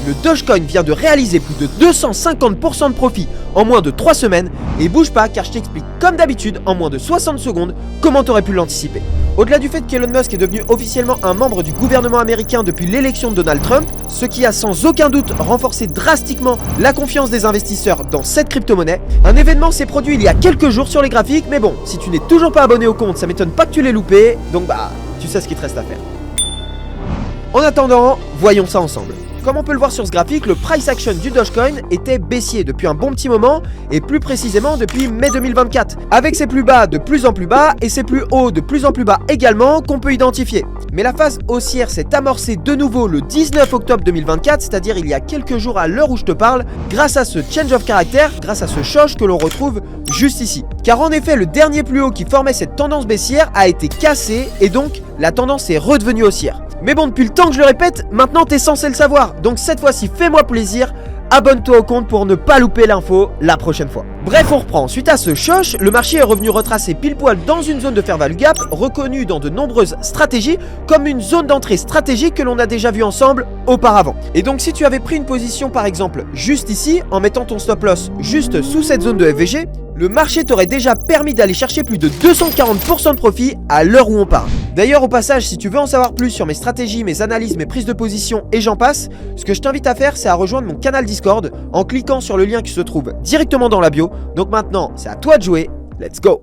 le Dogecoin vient de réaliser plus de 250% de profit en moins de 3 semaines. Et bouge pas car je t'explique comme d'habitude en moins de 60 secondes comment t'aurais pu l'anticiper. Au-delà du fait qu'Elon Musk est devenu officiellement un membre du gouvernement américain depuis l'élection de Donald Trump, ce qui a sans aucun doute renforcé drastiquement la confiance des investisseurs dans cette crypto-monnaie, un événement s'est produit il y a quelques jours sur les graphiques, mais bon, si tu n'es toujours pas abonné au compte, ça m'étonne pas que tu l'aies loupé, donc tu sais ce qu'il te reste à faire. En attendant, voyons ça ensemble. Comme on peut le voir sur ce graphique, le price action du Dogecoin était baissier depuis un bon petit moment et plus précisément depuis mai 2024, avec ses plus bas de plus en plus bas et ses plus hauts de plus en plus bas également qu'on peut identifier. Mais la phase haussière s'est amorcée de nouveau le 19 octobre 2024, c'est-à-dire il y a quelques jours à l'heure où je te parle, grâce à ce change of character, grâce à ce choc que l'on retrouve juste ici. Car en effet, le dernier plus haut qui formait cette tendance baissière a été cassé et donc la tendance est redevenue haussière. Mais bon, depuis le temps que je le répète, maintenant t'es censé le savoir. Donc cette fois-ci, fais-moi plaisir, abonne-toi au compte pour ne pas louper l'info la prochaine fois. Bref, on reprend. Suite à ce choc, le marché est revenu retracer pile poil dans une zone de fair value gap, reconnue dans de nombreuses stratégies comme une zone d'entrée stratégique que l'on a déjà vu ensemble auparavant. Et donc si tu avais pris une position par exemple juste ici, en mettant ton stop loss juste sous cette zone de FVG, le marché t'aurait déjà permis d'aller chercher plus de 240% de profit à l'heure où on parle. D'ailleurs au passage, si tu veux en savoir plus sur mes stratégies, mes analyses, mes prises de position et j'en passe, ce que je t'invite à faire c'est à rejoindre mon canal Discord en cliquant sur le lien qui se trouve directement dans la bio. Donc maintenant c'est à toi de jouer, let's go!